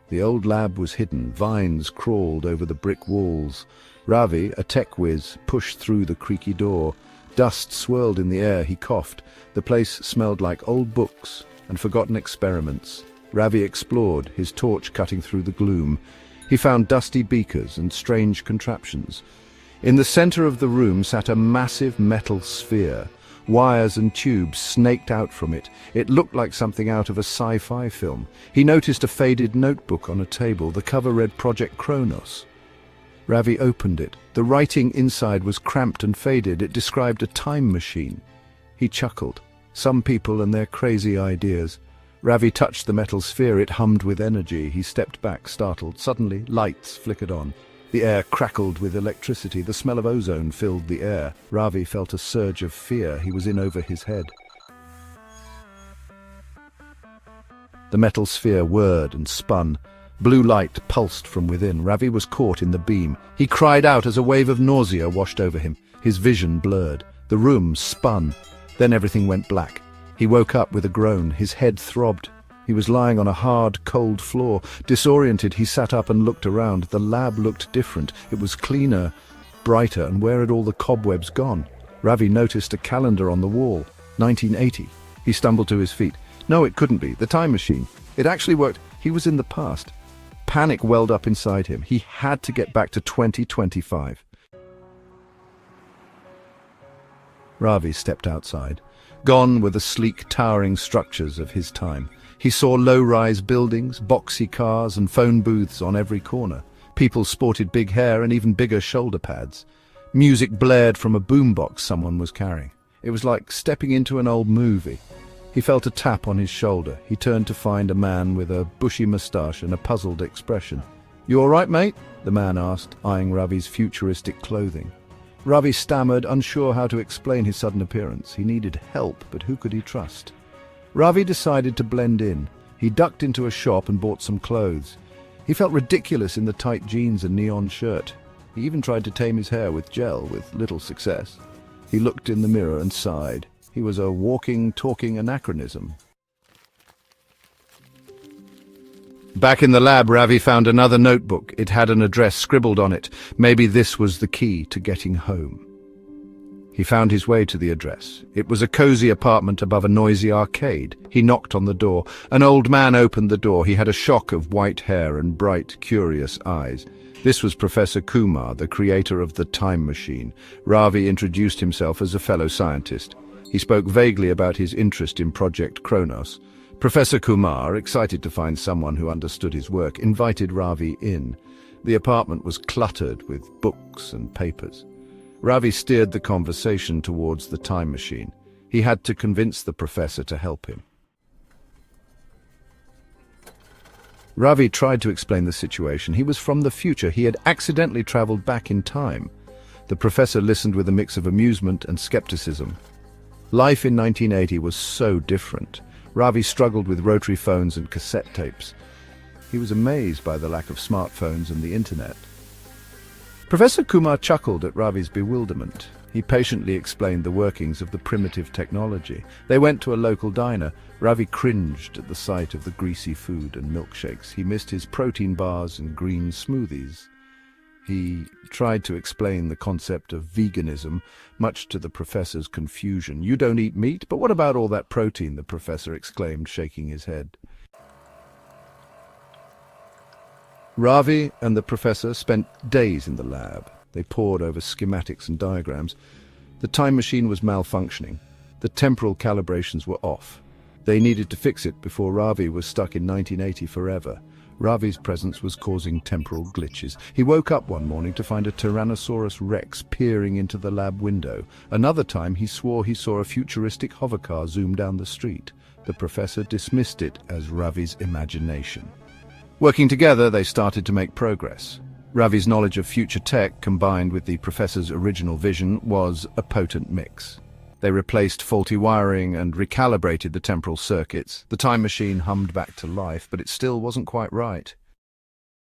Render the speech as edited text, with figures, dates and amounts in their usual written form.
The old lab was hidden. Vines crawled over the brick walls. Ravi, a tech whiz, pushed through the creaky door. Dust swirled in the air. He coughed. The place smelled like old books and forgotten experiments. Ravi explored, his torch cutting through the gloom. He found dusty beakers and strange contraptions. In the center of the room sat a massive metal sphere. Wires and tubes snaked out from it. It looked like something out of a sci-fi film. He noticed a faded notebook on a table. The cover read Project Kronos. Ravi opened it. The writing inside was cramped and faded. It described a time machine. He chuckled. Some people and their crazy ideas. Ravi touched the metal sphere. It hummed with energy. He stepped back, startled. Suddenly, lights flickered on. The air crackled with electricity. The smell of ozone filled the air. Ravi felt a surge of fear. He was in over his head. The metal sphere whirred and spun. Blue light pulsed from within. Ravi was caught in the beam. He cried out as a wave of nausea washed over him. His vision blurred. The room spun. Then everything went black. He woke up with a groan. His head throbbed. He was lying on a hard, cold floor. Disoriented, he sat up and looked around. The lab looked different. It was cleaner, brighter, and where had all the cobwebs gone? Ravi noticed a calendar on the wall. 1980. He stumbled to his feet. No, it couldn't be. The time machine. It actually worked. He was in the past. Panic welled up inside him. He had to get back to 2025. Ravi stepped outside. Gone were the sleek, towering structures of his time. He saw low-rise buildings, boxy cars, and phone booths on every corner. People sported big hair and even bigger shoulder pads. Music blared from a boombox someone was carrying. It was like stepping into an old movie. He felt a tap on his shoulder. He turned to find a man with a bushy moustache and a puzzled expression. "You all right, mate?" the man asked, eyeing Ravi's futuristic clothing. Ravi stammered, unsure how to explain his sudden appearance. He needed help, but who could he trust? Ravi decided to blend in. He ducked into a shop and bought some clothes. He felt ridiculous in the tight jeans and neon shirt. He even tried to tame his hair with gel, with little success. He looked in the mirror and sighed. He was a walking, talking anachronism. Back in the lab, Ravi found another notebook. It had an address scribbled on it. Maybe this was the key to getting home. He found his way to the address. It was a cozy apartment above a noisy arcade. He knocked on the door. An old man opened the door. He had a shock of white hair and bright, curious eyes. This was Professor Kumar, the creator of the time machine. Ravi introduced himself as a fellow scientist. He spoke vaguely about his interest in Project Kronos. Professor Kumar, excited to find someone who understood his work, invited Ravi in. The apartment was cluttered with books and papers. Ravi steered the conversation towards the time machine. He had to convince the professor to help him. Ravi tried to explain the situation. He was from the future. He had accidentally traveled back in time. The professor listened with a mix of amusement and skepticism. Life in 1980 was so different. Ravi struggled with rotary phones and cassette tapes. He was amazed by the lack of smartphones and the internet. Professor Kumar chuckled at Ravi's bewilderment. He patiently explained the workings of the primitive technology. They went to a local diner. Ravi cringed at the sight of the greasy food and milkshakes. He missed his protein bars and green smoothies. He tried to explain the concept of veganism, much to the professor's confusion. "You don't eat meat? But what about all that protein?" the professor exclaimed, shaking his head. Ravi and the professor spent days in the lab. They pored over schematics and diagrams. The time machine was malfunctioning. The temporal calibrations were off. They needed to fix it before Ravi was stuck in 1980 forever. Ravi's presence was causing temporal glitches. He woke up one morning to find a Tyrannosaurus Rex peering into the lab window. Another time he swore he saw a futuristic hovercar zoom down the street. The professor dismissed it as Ravi's imagination. Working together, they started to make progress. Ravi's knowledge of future tech, combined with the professor's original vision, was a potent mix. They replaced faulty wiring and recalibrated the temporal circuits. The time machine hummed back to life, but it still wasn't quite right.